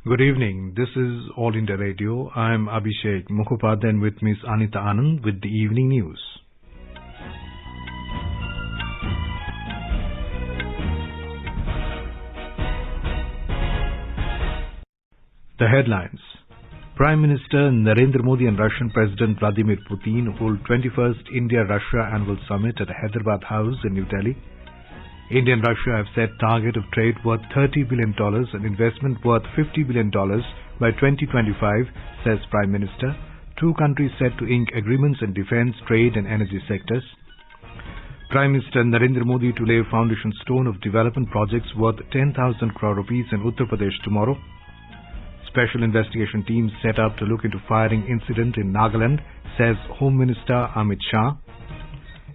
Good evening. This is All India Radio. I am Abhishek Mukhopadhyay and with Ms. Anita Anand with the evening news. The headlines. Prime Minister Narendra Modi and Russian President Vladimir Putin hold 21st India-Russia Annual Summit at Hyderabad House in New Delhi. India and Russia have set target of trade worth $30 billion and investment worth $50 billion by 2025, says Prime Minister. Two countries set to ink agreements in defence, trade and energy sectors. Prime Minister Narendra Modi to lay foundation stone of development projects worth 10,000 crore rupees in Uttar Pradesh tomorrow. Special investigation team set up to look into firing incident in Nagaland, says Home Minister Amit Shah.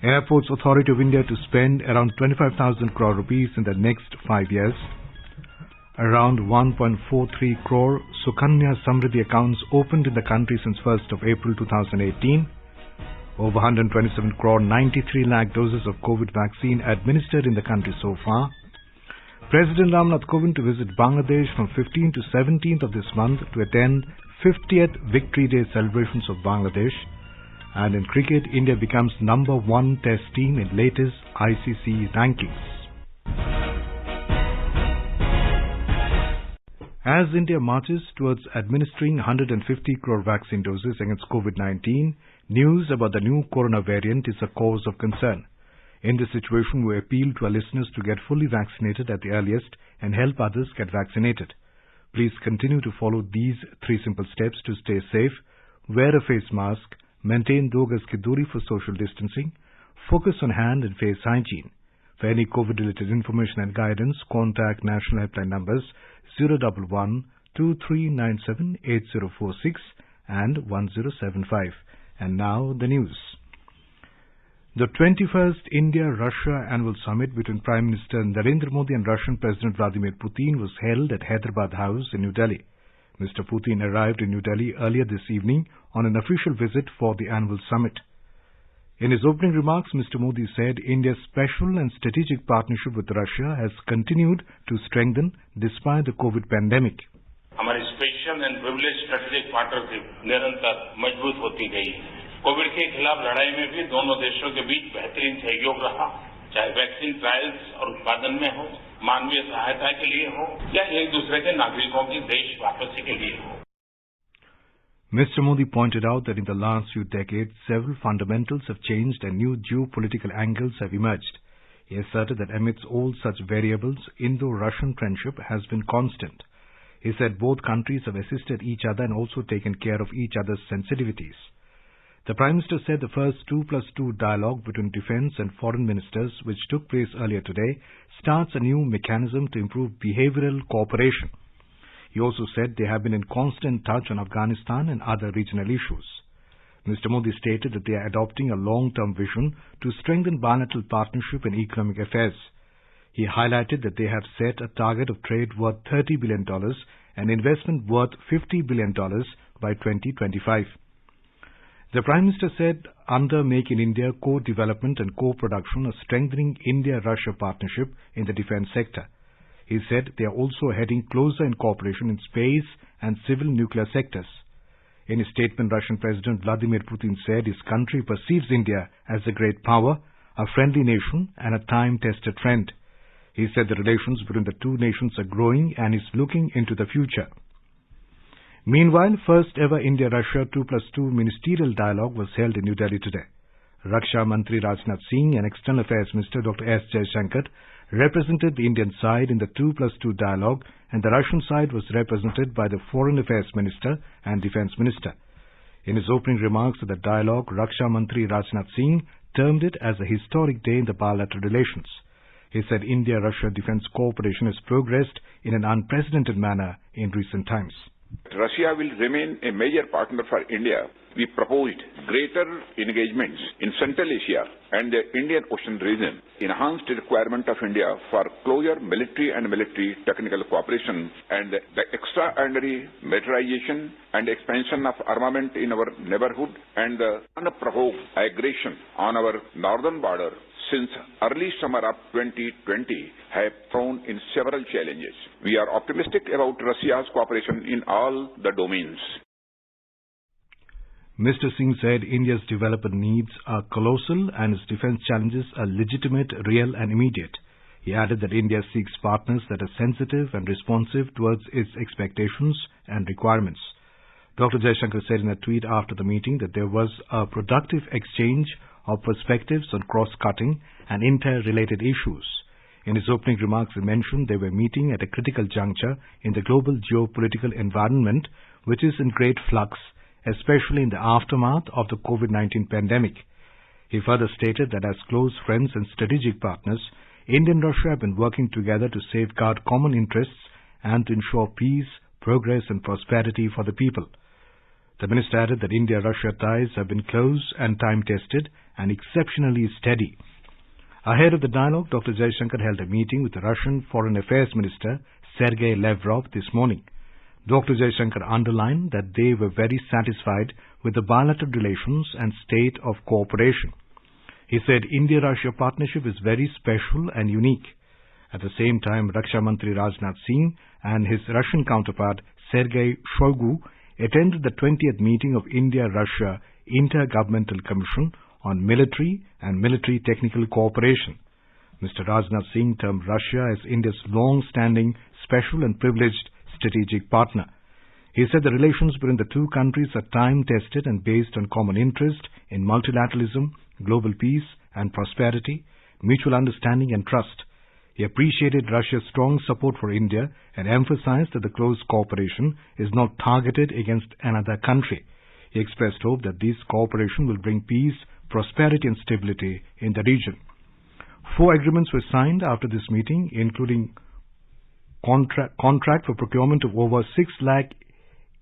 Airports Authority of India to spend around 25,000 crore rupees in the next 5 years. Around 1.43 crore Sukanya Samriddhi accounts opened in the country since 1st of April 2018. Over 127 crore 93 lakh doses of COVID vaccine administered in the country so far. President Ramnath Kovind to visit Bangladesh from 15th to 17th of this month to attend 50th Victory Day celebrations of Bangladesh. And in cricket, India becomes #1 test team in latest ICC rankings. As India marches towards administering 150 crore vaccine doses against COVID-19, news about the new corona variant is a cause of concern. In this situation, we appeal to our listeners to get fully vaccinated at the earliest and help others get vaccinated. Please continue to follow these 3 simple steps to stay safe. Wear a face mask. Maintain 2 gaz ki duri for social distancing. Focus on hand and face hygiene. For any COVID-related information and guidance, contact national helpline numbers 011 2397 8046 and 1075. And now the news. The 21st India-Russia Annual Summit between Prime Minister Narendra Modi and Russian President Vladimir Putin was held at Hyderabad House in New Delhi. Mr. Putin arrived in New Delhi earlier this evening on an official visit for the annual summit. In his opening remarks, Mr. Modi said India's special and strategic partnership with Russia has continued to strengthen despite the COVID pandemic. हमारी special and privilege strategic partnership निरंतर मजबूत होती गई। Covid के खिलाफ लड़ाई में भी दोनों देशों के बीच बेहतरीन सहयोग रहा, चाहे वैक्सीन ट्रायल्स और उत्पादन में हो, मानवीय सहायता के लिए हो या एक दूसरे के नागरिकों की देश वापसी के लिए हो। Mr. Modi pointed out that in the last few decades, several fundamentals have changed and new geopolitical angles have emerged. He asserted that amidst all such variables, Indo-Russian friendship has been constant. He said both countries have assisted each other and also taken care of each other's sensitivities. The Prime Minister said the first 2+2 dialogue between defence and foreign ministers, which took place earlier today, starts a new mechanism to improve behavioural cooperation. He also said they have been in constant touch on Afghanistan and other regional issues. Mr. Modi stated that they are adopting a long-term vision to strengthen bilateral partnership in economic affairs. He highlighted that they have set a target of trade worth $30 billion and investment worth $50 billion by 2025. The Prime Minister said under Make in India, co-development and co-production are strengthening India-Russia partnership in the defence sector. He said they are also heading closer in cooperation in space and civil nuclear sectors. In his statement, Russian President Vladimir Putin said his country perceives India as a great power, a friendly nation and a time-tested friend. He said the relations between the two nations are growing and is looking into the future. Meanwhile, first ever India-Russia 2+2 ministerial dialogue was held in New Delhi today. Raksha Mantri Rajnath Singh and External Affairs Minister Dr. S. Jaishankar represented the Indian side in the 2+2 dialogue, and the Russian side was represented by the Foreign Affairs Minister and Defence Minister. In his opening remarks at the dialogue, Raksha Mantri Rajnath Singh termed it as a historic day in the bilateral relations. He said India-Russia defence cooperation has progressed in an unprecedented manner in recent times. Russia will remain a major partner for India. We proposed greater engagements in Central Asia and the Indian Ocean region, enhanced requirement of India for closer military and military technical cooperation, and the extraordinary militarization and expansion of armament in our neighborhood, and the unprovoked aggression on our northern border since early summer of 2020 have thrown in several challenges. We are optimistic about Russia's cooperation in all the domains. Mr. Singh said India's development needs are colossal and its defense challenges are legitimate, real and immediate. He added that India seeks partners that are sensitive and responsive towards its expectations and requirements. Dr. Jaishankar said in a tweet after the meeting that there was a productive exchange of perspectives on cross-cutting and interrelated issues. In his opening remarks, he mentioned they were meeting at a critical juncture in the global geopolitical environment, which is in great flux, especially in the aftermath of the COVID-19 pandemic. He further stated that as close friends and strategic partners, India and Russia have been working together to safeguard common interests and to ensure peace, progress and prosperity for the people. The minister added that India-Russia ties have been close and time-tested and exceptionally steady. Ahead of the dialogue, Dr. Jaishankar held a meeting with the Russian Foreign Affairs Minister Sergei Lavrov this morning. Dr. Jaishankar underlined that they were very satisfied with the bilateral relations and state of cooperation. He said India-Russia partnership is very special and unique. At the same time, Raksha Mantri Rajnath Singh and his Russian counterpart Sergei Shoigu attended the 20th meeting of India-Russia Intergovernmental Commission on Military and Military Technical Cooperation. Mr. Rajnath Singh termed Russia as India's long-standing, special and privileged strategic partner. He said the relations between the two countries are time-tested and based on common interest in multilateralism, global peace and prosperity, mutual understanding and trust. He appreciated Russia's strong support for India and emphasized that the close cooperation is not targeted against another country. He expressed hope that this cooperation will bring peace, prosperity and stability in the region. 4 agreements were signed after this meeting, including contract for procurement of over 6 lakh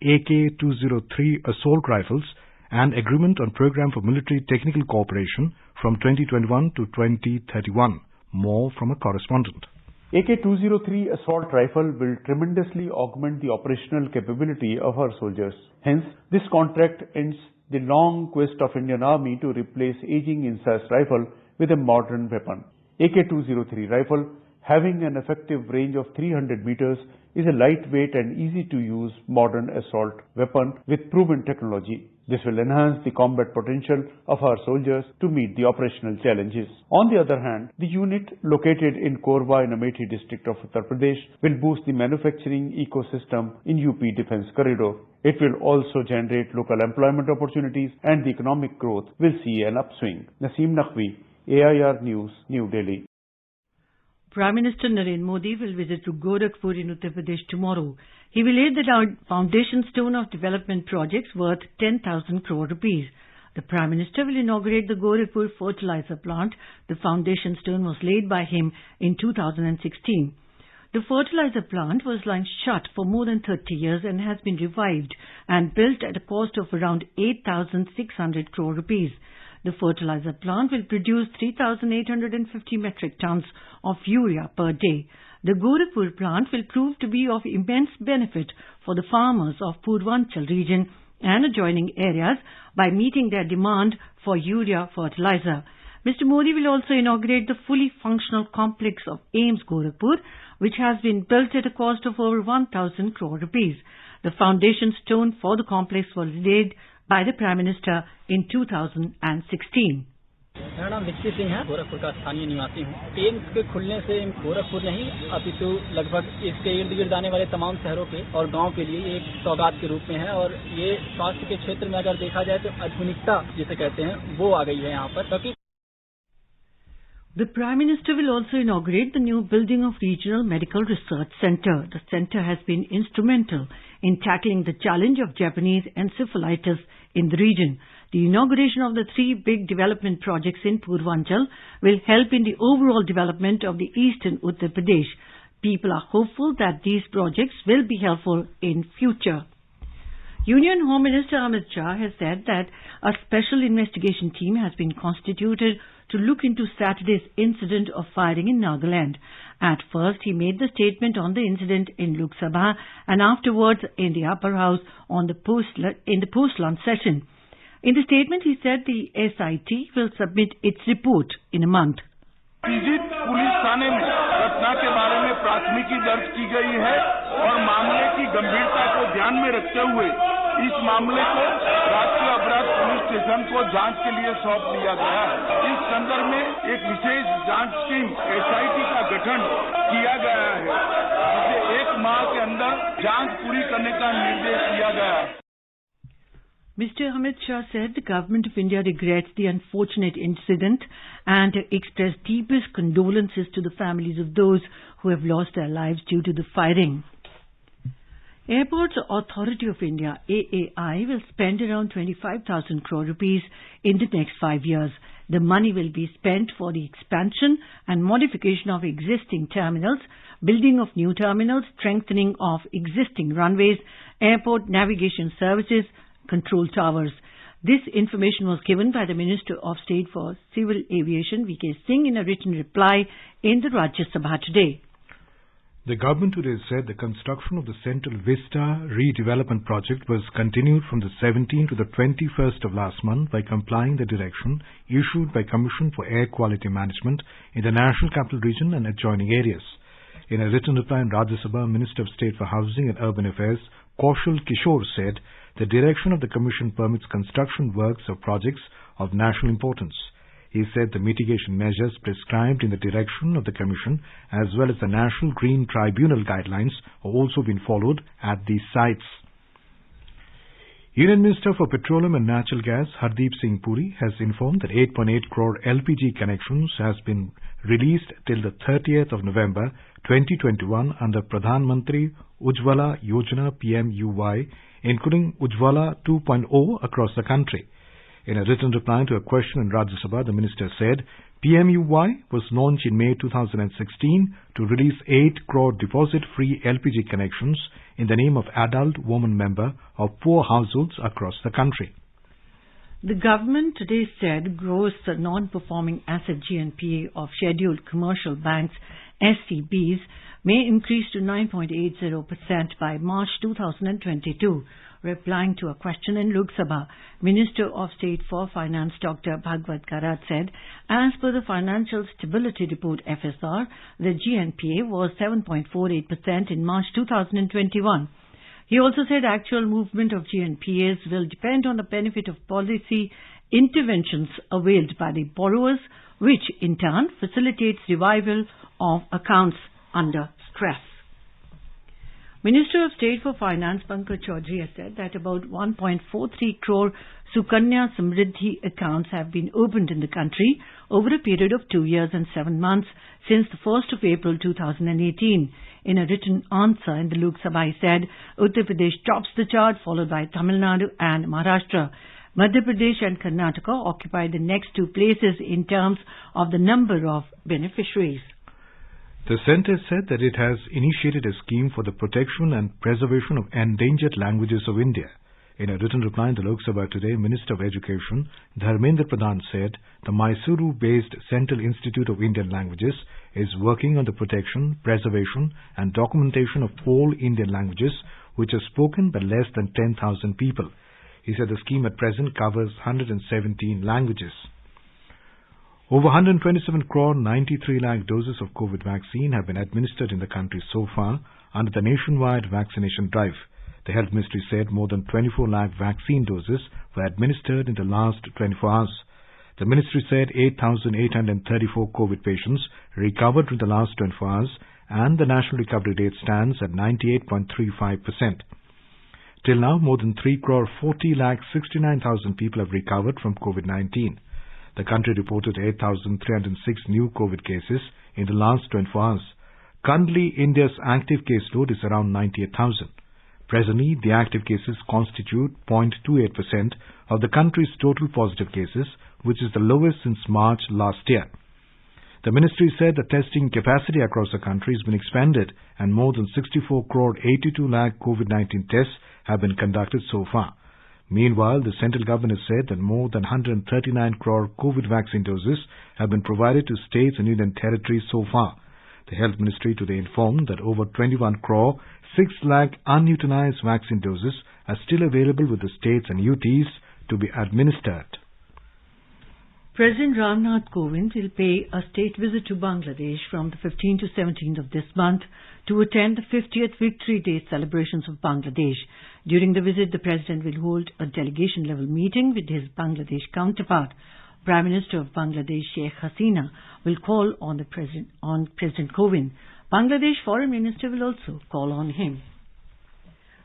AK-203 assault rifles and agreement on program for military technical cooperation from 2021 to 2031. More from a correspondent. AK-203 assault rifle will tremendously augment the operational capability of our soldiers. Hence, this contract ends the long quest of Indian Army to replace aging INSAS rifle with a modern weapon. AK-203 rifle, having an effective range of 300 meters, is a lightweight and easy-to-use modern assault weapon with proven technology. This will enhance the combat potential of our soldiers to meet the operational challenges. On the other hand, the unit located in Korba in Amethi district of Uttar Pradesh will boost the manufacturing ecosystem in UP Defence Corridor. It will also generate local employment opportunities and the economic growth will see an upswing. Naseem Naqvi, AIR News, New Delhi. Prime Minister Narendra Modi will visit to Gorakhpur in Uttar Pradesh tomorrow. He will lay the foundation stone of development projects worth 10,000 crore rupees. The Prime Minister will inaugurate the Gorakhpur fertilizer plant. The foundation stone was laid by him in 2016. The fertilizer plant was lying shut for more than 30 years and has been revived and built at a cost of around 8,600 crore rupees. The fertilizer plant will produce 3,850 metric tons of urea per day. The Gorakhpur plant will prove to be of immense benefit for the farmers of Purvanchal region and adjoining areas by meeting their demand for urea fertilizer. Mr. Modi will also inaugurate the fully functional complex of AIIMS Gorakhpur, which has been built at a cost of over 1,000 crore rupees. The foundation stone for the complex was laid by the Prime Minister in 2016. मेरा नाम विक्की सिंह है, गोरखपुर का स्थानीय निवासी हूँ। AIIMS के खुलने से गोरखपुर नहीं अपितु लगभग इसके इर्द गिर्द आने वाले तमाम शहरों के और गांव के लिए एक सौगात के रूप में है और ये स्वास्थ्य के क्षेत्र में अगर देखा जाए तो आधुनिकता जिसे कहते हैं वो आ गई है यहाँ पर क्योंकि The Prime Minister will also inaugurate the new building of Regional Medical Research Center. The center has been instrumental in tackling the challenge of Japanese encephalitis in the region. The inauguration of the 3 big development projects in Purvanchal will help in the overall development of the eastern Uttar Pradesh. People are hopeful that these projects will be helpful in future. Union Home Minister Amit Shah has said that a special investigation team has been constituted to look into Saturday's incident of firing in Nagaland. At first, he made the statement on the incident in Lok Sabha and afterwards in the upper house in the post-lunch session. In the statement, he said the SIT will submit its report in a month. पीड़ित police थाने में घटना के बारे में प्राथमिकी दर्ज की गई है और मामले की गंभीरता को ध्यान में रखते हुए इस मामले को राष्ट्रीय अपराध पुलिस स्टेशन को जांच के लिए सौंप दिया गया है। इस संदर्भ में एक विशेष जांच टीम SIT का गठन किया गया है, जिसे 1 माह के अंदर जांच पूरी करने का निर्देश दिया गया है। Mr. Amit Shah said the Government of India regrets the unfortunate incident and expressed deepest condolences to the families of those who have lost their lives due to the firing. Airports Authority of India, AAI, will spend around 25,000 crore rupees in the next 5 years. The money will be spent for the expansion and modification of existing terminals, building of new terminals, strengthening of existing runways, airport navigation services, control towers. This information was given by the Minister of State for Civil Aviation, V.K. Singh, in a written reply in the Rajya Sabha today. The government today said the construction of the Central Vista redevelopment project was continued from the 17th to the 21st of last month by complying the direction issued by Commission for Air Quality Management in the National Capital Region and adjoining areas. In a written reply in Rajya Sabha, Minister of State for Housing and Urban Affairs, Kaushal Kishore, said the direction of the Commission permits construction works of projects of national importance. He said the mitigation measures prescribed in the direction of the Commission as well as the National Green Tribunal guidelines are also being followed at these sites. Union Minister for Petroleum and Natural Gas Hardeep Singh Puri has informed that 8.8 crore LPG connections has been released till the 30th of November 2021 under Pradhan Mantri Ujjwala Yojana PMUY, including Ujjwala 2.0 across the country. In a written reply to a question in Rajya Sabha, the minister said PMUY was launched in May 2016 to release 8 crore deposit-free LPG connections in the name of adult woman member of poor households across the country. The government today said gross non-performing asset GNPA of scheduled commercial banks, SCBs, may increase to 9.80% by March 2022. Replying to a question in Lok Sabha, Minister of State for Finance Dr. Bhagwat Karat said, as per the Financial Stability Report FSR, the GNPA was 7.48% in March 2021. He also said actual movement of GNPAs will depend on the benefit of policy interventions availed by the borrowers, which in turn facilitates revival of accounts under stress. Minister of State for Finance Pankaj Chaudhary has said that about 1.43 crore Sukanya Samriddhi accounts have been opened in the country over a period of 2 years and 7 months since the 1st of April 2018. In a written answer in the Lok Sabha, he said Uttar Pradesh tops the chart, followed by Tamil Nadu and Maharashtra. Madhya Pradesh and Karnataka occupy the next 2 places in terms of the number of beneficiaries. The centre said that it has initiated a scheme for the protection and preservation of endangered languages of India. In a written reply in the Lok Sabha today, Minister of Education Dharmendra Pradhan said the Mysuru-based Central Institute of Indian Languages is working on the protection, preservation and documentation of all Indian languages which are spoken by less than 10,000 people. He said the scheme at present covers 117 languages. Over 127 crore 93 lakh doses of COVID vaccine have been administered in the country so far under the nationwide vaccination drive. The Health Ministry said more than 24 lakh vaccine doses were administered in the last 24 hours. The Ministry said 8,834 COVID patients recovered in the last 24 hours and the national recovery rate stands at 98.35%. Till now, more than 3 crore 40 lakh 69,000 people have recovered from COVID-19. The country reported 8,306 new COVID cases in the last 24 hours. Currently, India's active case load is around 98,000. Presently, the active cases constitute 0.28% of the country's total positive cases, which is the lowest since March last year. The ministry said the testing capacity across the country has been expanded and more than 64 crore 82 lakh COVID-19 tests have been conducted so far. Meanwhile, the central government has said that more than 139 crore COVID vaccine doses have been provided to states and union territories so far. The Health Ministry today informed that over 21 crore 6 lakh unutilized vaccine doses are still available with the states and UTs to be administered. President Ramnath Kovind will pay a state visit to Bangladesh from the 15th to 17th of this month to attend the 50th Victory Day celebrations of Bangladesh. During the visit, the President will hold a delegation-level meeting with his Bangladesh counterpart. Prime Minister of Bangladesh, Sheikh Hasina, will call on President Kovind. Bangladesh Foreign Minister will also call on him.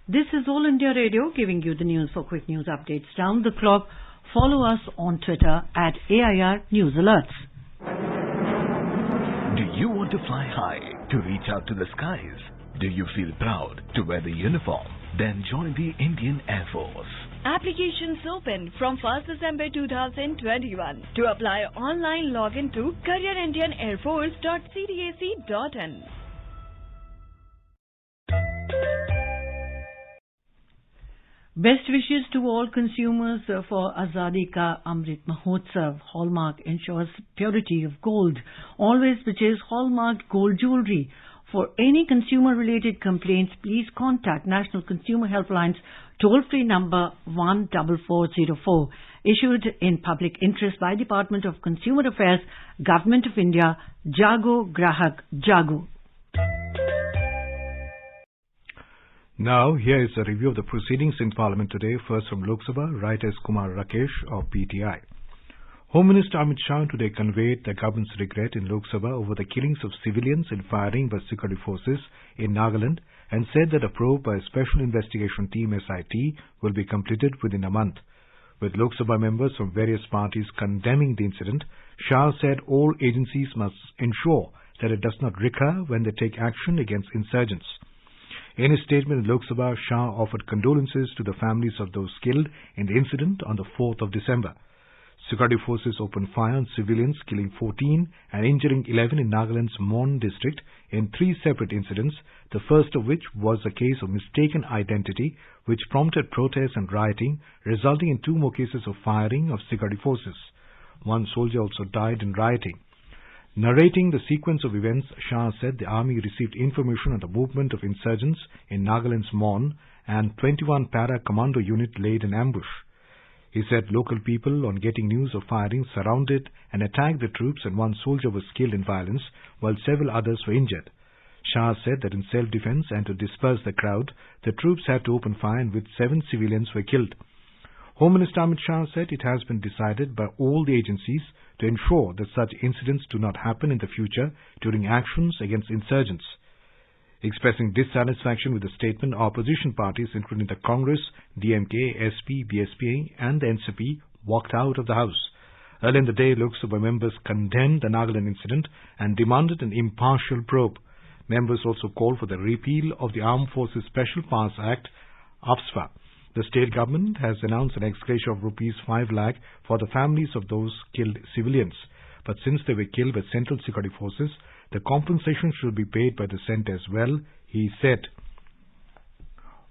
This is All India Radio, giving you the news. For quick news updates round the clock, follow us on Twitter at AIR News Alerts. Do you want to fly high, to reach out to the skies? Do you feel proud to wear the uniform? Then join the Indian Air Force. Applications open from 1st December 2021. To apply, online login to careerindianairforce.cdac.in. Best wishes to all consumers for Azadi Ka Amrit Mahotsav. Hallmark ensures purity of gold. Always purchase hallmarked gold jewelry. For any consumer-related complaints, please contact National Consumer Helpline's toll-free number 14404. Issued in public interest by Department of Consumer Affairs, Government of India, Jago Grahak Jago. Now, here is a review of the proceedings in Parliament today. First from Lok Sabha, writers Kumar Rakesh of PTI. Home Minister Amit Shah today conveyed the government's regret in Lok Sabha over the killings of civilians and firing by security forces in Nagaland and said that a probe by a special investigation team SIT will be completed within a month. With Lok Sabha members from various parties condemning the incident, Shah said all agencies must ensure that it does not recur when they take action against insurgents. In his statement in Lok Sabha, Shah offered condolences to the families of those killed in the incident on the 4th of December. Security forces opened fire on civilians, killing 14 and injuring 11 in Nagaland's Mon district in 3 separate incidents, the first of which was a case of mistaken identity which prompted protests and rioting, resulting in 2 more cases of firing of security forces. 1 soldier also died in rioting. Narrating the sequence of events, Shah said the army received information on the movement of insurgents in Nagaland's Mon and 21 para-commando unit laid an ambush. He said local people, on getting news of firing, surrounded and attacked the troops and 1 soldier was killed in violence while several others were injured. Shah said that in self-defense and to disperse the crowd, the troops had to open fire and with 7 civilians were killed. Home Minister Amit Shah said it has been decided by all the agencies to ensure that such incidents do not happen in the future during actions against insurgents. Expressing dissatisfaction with the statement, opposition parties including the Congress, DMK, SP, BSP and the NCP walked out of the House. Earlier in the day, Lok Sabha members condemned the Nagaland incident and demanded an impartial probe. Members also called for the repeal of the Armed Forces Special Powers Act, AFSPA. The state government has announced an ex-gratia of rupees 5 lakh for the families of those killed civilians. But since they were killed by Central Security Forces, the compensation should be paid by the centre as well, he said.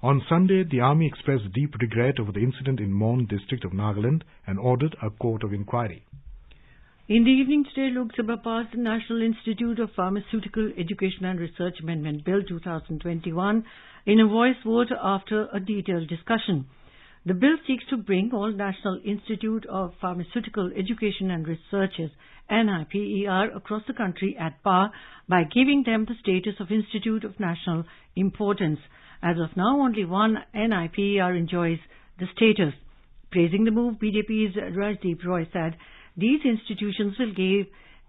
On Sunday, the army expressed deep regret over the incident in Mon district of Nagaland and ordered a court of inquiry. In the evening today, Lok Sabha passed the National Institute of Pharmaceutical Education and Research Amendment Bill 2021 in a voice vote after a detailed discussion. The bill seeks to bring all National Institute of Pharmaceutical Education and Researchers, NIPER, across the country at par by giving them the status of Institute of National Importance. As of now, only one NIPER enjoys the status. Praising the move, BJP's Rajdeep Roy said, these institutions will give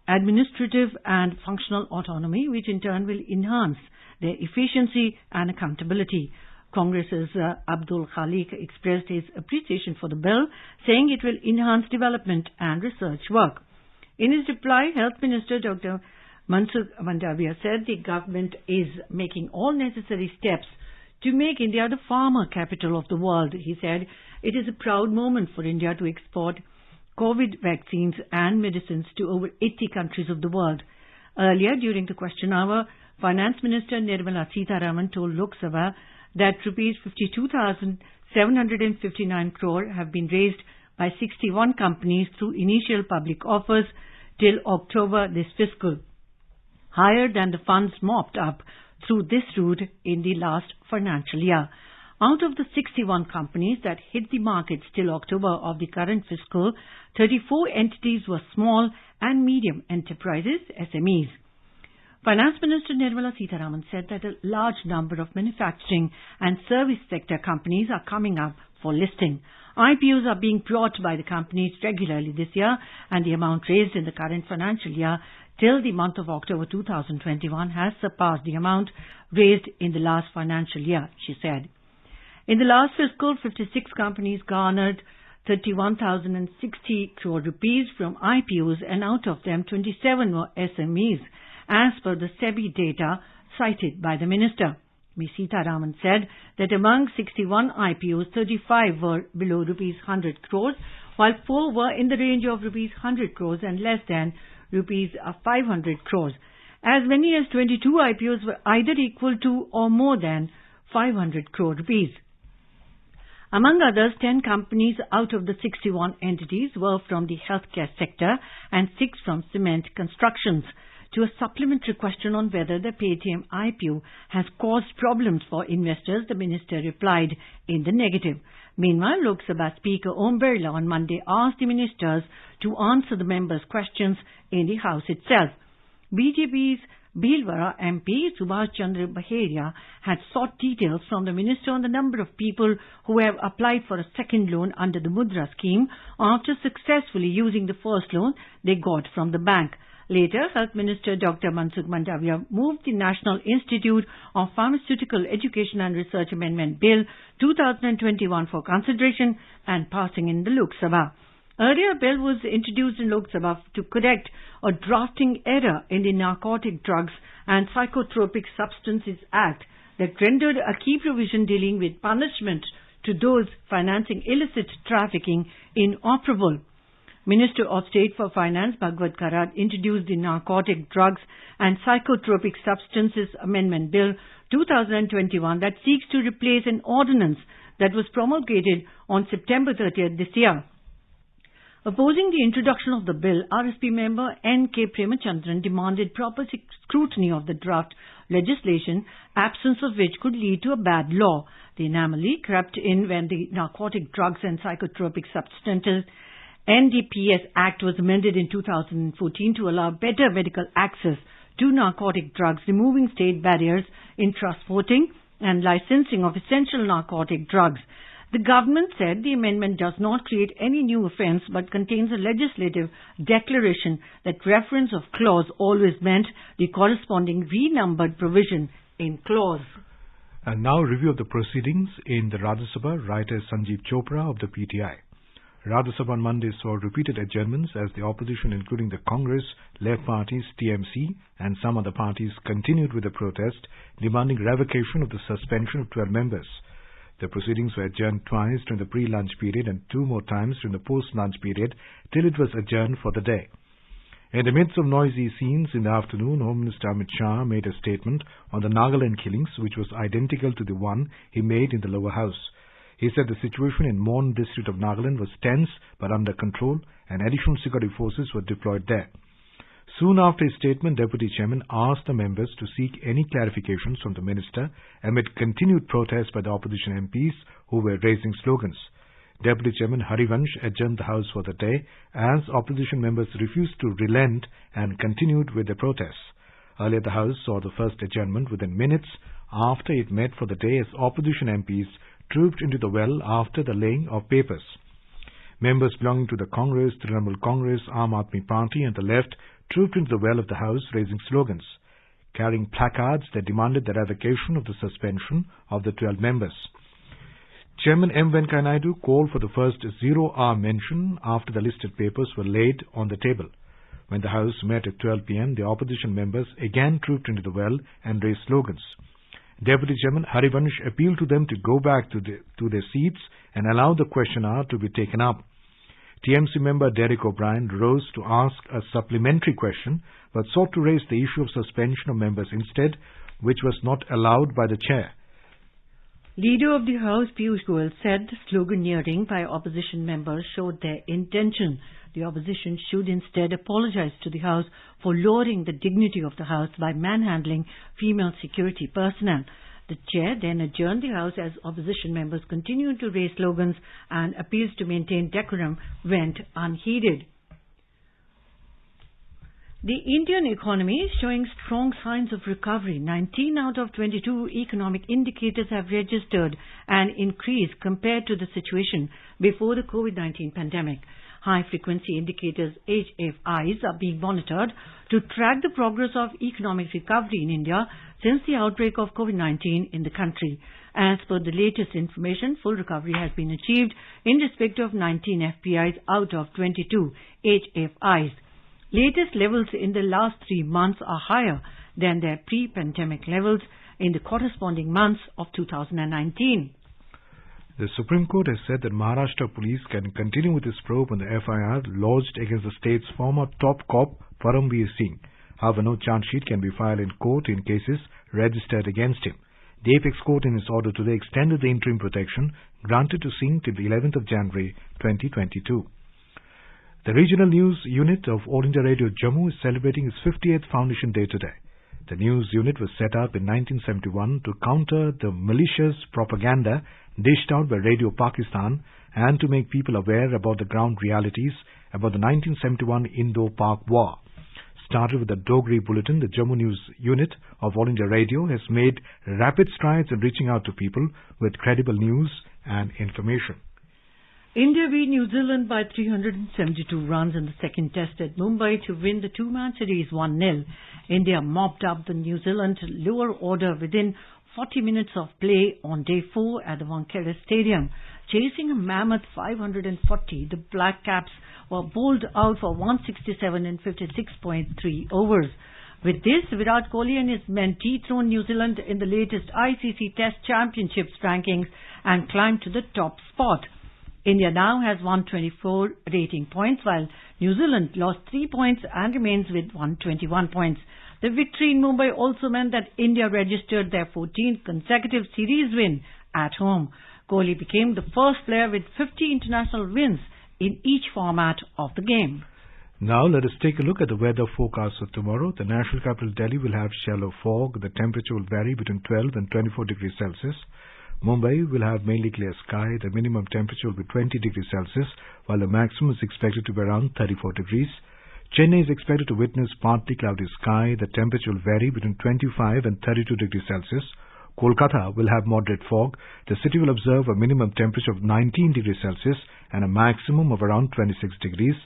administrative and functional autonomy, which in turn will enhance their efficiency and accountability. Congress's Abdul Khalik expressed his appreciation for the bill, saying it will enhance development and research work. In his reply, Health Minister Dr. Mansukh Mandaviya said the government is making all necessary steps to make India the pharma capital of the world. He said it is a proud moment for India to export COVID vaccines and medicines to over 80 countries of the world. Earlier, during the question hour, Finance Minister Nirmala Sitharaman told Lok Sabha that rupees 52,759 crore have been raised by 61 companies through initial public offers till October this fiscal, higher than the funds mopped up through this route in the last financial year. Out of the 61 companies that hit the market till October of the current fiscal, 34 entities were small and medium enterprises, SMEs. Finance Minister Nirmala Sitharaman said that a large number of manufacturing and service sector companies are coming up for listing. IPOs are being brought by the companies regularly this year, and the amount raised in the current financial year till the month of October 2021 has surpassed the amount raised in the last financial year, she said. In the last fiscal, 56 companies garnered 31,060 crore rupees from IPOs, and out of them 27 were SMEs, as per the SEBI data cited by the minister. Ms. Sitharaman said that among 61 IPOs, 35 were below rupees 100 crores, while 4 were in the range of rupees 100 crores and less than rupees 500 crores. As many as 22 IPOs were either equal to or more than 500 crore rupees. Among others, 10 companies out of the 61 entities were from the healthcare sector and 6 from cement constructions. To a supplementary question on whether the Paytm IPO has caused problems for investors, the minister replied in the negative. Meanwhile, Lok Sabha Speaker Om Birla on Monday asked the ministers to answer the members' questions in the House itself. BJP's Bhilwara MP Subhash Chandra Baheria had sought details from the minister on the number of people who have applied for a second loan under the Mudra scheme after successfully using the first loan they got from the bank. Later, Health Minister Dr. Mansukh Mandavia moved the National Institute of Pharmaceutical Education and Research Amendment Bill 2021 for consideration and passing in the Lok Sabha. Earlier, a bill was introduced in Lok Sabha to correct a drafting error in the Narcotic Drugs and Psychotropic Substances Act that rendered a key provision dealing with punishment to those financing illicit trafficking inoperable. Minister of State for Finance Bhagwat Karad introduced the Narcotic Drugs and Psychotropic Substances Amendment Bill 2021 that seeks to replace an ordinance that was promulgated on September 30th this year. Opposing the introduction of the bill, RSP member N.K. Premachandran demanded proper scrutiny of the draft legislation, absence of which could lead to a bad law. The anomaly crept in when the Narcotic Drugs and Psychotropic Substances NDPS Act was amended in 2014 to allow better medical access to narcotic drugs, removing state barriers in transporting and licensing of essential narcotic drugs. The government said the amendment does not create any new offence but contains a legislative declaration that reference of clause always meant the corresponding renumbered provision in clause. And now review of the proceedings in the Rajya Sabha. Writer Sanjeev Chopra of the PTI. Rajya Sabha on Monday saw repeated adjournments as the opposition, including the Congress, left parties, TMC and some other parties, continued with the protest, demanding revocation of the suspension of 12 members. The proceedings were adjourned twice during the pre-lunch period and 2 more times during the post-lunch period till it was adjourned for the day. In the midst of noisy scenes in the afternoon, Home Minister Amit Shah made a statement on the Nagaland killings, which was identical to the one he made in the lower house. He said the situation in Mon district of Nagaland was tense but under control and additional security forces were deployed there. Soon after his statement, Deputy Chairman asked the members to seek any clarifications from the minister amid continued protests by the opposition MPs who were raising slogans. Deputy Chairman Harivansh adjourned the House for the day as opposition members refused to relent and continued with the protests. Earlier, the House saw the first adjournment within minutes after it met for the day as opposition MPs trooped into the well after the laying of papers. Members belonging to the Congress, Trinamool Congress, Aam Aadmi Party and the left trooped into the well of the House raising slogans, carrying placards that demanded the revocation of the suspension of the 12 members. Chairman M. Venkaiah Naidu called for the first zero-hour mention after the listed papers were laid on the table. When the House met at 12 p.m., the opposition members again trooped into the well and raised slogans. Deputy Chairman Harivansh appealed to them to go back to their seats and allow the question hour to be taken up. TMC member Derek O'Brien rose to ask a supplementary question but sought to raise the issue of suspension of members instead, which was not allowed by the chair. Leader of the House Piyush Goyal said the sloganeering by opposition members showed their intention. The opposition should instead apologize to the House for lowering the dignity of the House by manhandling female security personnel. The chair then adjourned the House as opposition members continued to raise slogans and appeals to maintain decorum went unheeded. The Indian economy is showing strong signs of recovery. 19 out of 22 economic indicators have registered an increase compared to the situation before the COVID-19 pandemic. High-frequency indicators, HFIs, are being monitored to track the progress of economic recovery in India since the outbreak of COVID-19 in the country. As per the latest information, full recovery has been achieved in respect of 19 FPIs out of 22 HFIs. Latest levels in the last 3 months are higher than their pre-pandemic levels in the corresponding months of 2019. The Supreme Court has said that Maharashtra police can continue with its probe on the FIR lodged against the state's former top cop, Paramveer Singh. However, no charge sheet can be filed in court in cases registered against him. The Apex Court in its order today extended the interim protection granted to Singh till the 11th of January 2022. The regional news unit of All India Radio Jammu is celebrating its 50th Foundation Day today. The news unit was set up in 1971 to counter the malicious propaganda dished out by Radio Pakistan and to make people aware about the ground realities about the 1971 Indo-Pak War. Started with the Dogri Bulletin, the Jammu News Unit of All India Radio has made rapid strides in reaching out to people with credible news and information. India beat New Zealand by 372 runs in the second test at Mumbai to win the two-match series 1-0. India mopped up the New Zealand lower order within 40 minutes of play on day 4 at the Wankhede Stadium. Chasing a mammoth 540, the Black Caps were bowled out for 167 in 56.3 overs. With this, Virat Kohli and his men dethroned New Zealand in the latest ICC Test Championships rankings and climbed to the top spot. India now has 124 rating points, while New Zealand lost 3 points and remains with 121 points. The victory in Mumbai also meant that India registered their 14th consecutive series win at home. Kohli became the first player with 50 international wins in each format of the game. Now let us take a look at the weather forecast for tomorrow. The national capital Delhi will have shallow fog. The temperature will vary between 12 and 24 degrees Celsius. Mumbai will have mainly clear sky. The minimum temperature will be 20 degrees Celsius, while the maximum is expected to be around 34 degrees. Chennai is expected to witness partly cloudy sky. The temperature will vary between 25 and 32 degrees Celsius. Kolkata will have moderate fog. The city will observe a minimum temperature of 19 degrees Celsius and a maximum of around 26 degrees.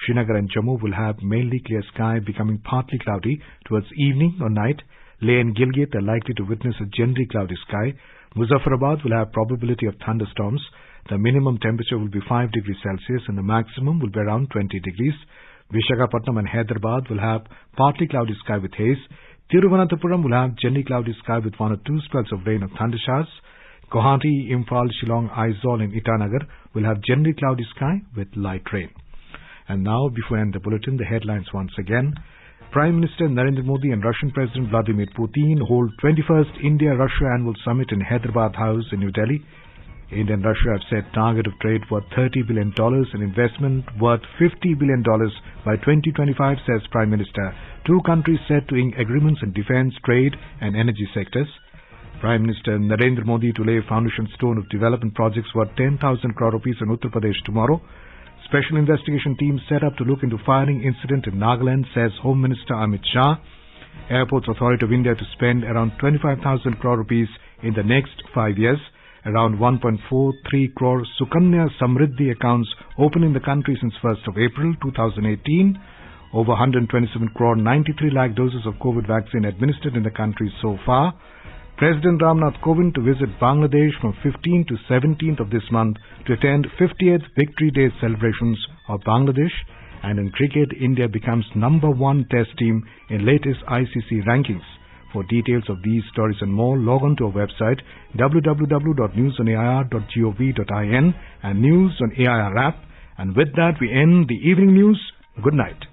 Srinagar and Jammu will have mainly clear sky, becoming partly cloudy towards evening or night. Leh and Gilgit are likely to witness a generally cloudy sky. Muzaffarabad will have probability of thunderstorms. The minimum temperature will be 5 degrees Celsius and the maximum will be around 20 degrees. Visakhapatnam and Hyderabad will have partly cloudy sky with haze. Thiruvananthapuram will have generally cloudy sky with 1 or 2 spells of rain or thunder showers. Guwahati, Imphal, Shillong, Aizawl and Itanagar will have generally cloudy sky with light rain. And now, before I end the bulletin, the headlines once again. Prime Minister Narendra Modi and Russian President Vladimir Putin hold 21st India-Russia Annual Summit in Hyderabad House in New Delhi. India and Russia have set target of trade worth $30 billion and investment worth $50 billion by 2025, says Prime Minister. Two countries set to ink agreements in defence, trade and energy sectors. Prime Minister Narendra Modi to lay foundation stone of development projects worth 10,000 crore rupees in Uttar Pradesh tomorrow. Special investigation team set up to look into firing incident in Nagaland, says Home Minister Amit Shah. Airports Authority of India to spend around 25,000 crore rupees in the next 5 years. Around 1.43 crore Sukanya Samriddhi accounts open in the country since 1st of April 2018. Over 127 crore 93 lakh doses of COVID vaccine administered in the country so far. President Ramnath Kovind to visit Bangladesh from 15th to 17th of this month to attend 50th Victory Day celebrations of Bangladesh. And in cricket, India becomes #1 test team in latest ICC rankings. For details of these stories and more, log on to our website www.newsonair.gov.in and News on AIR app. And with that, we end the evening news. Good night.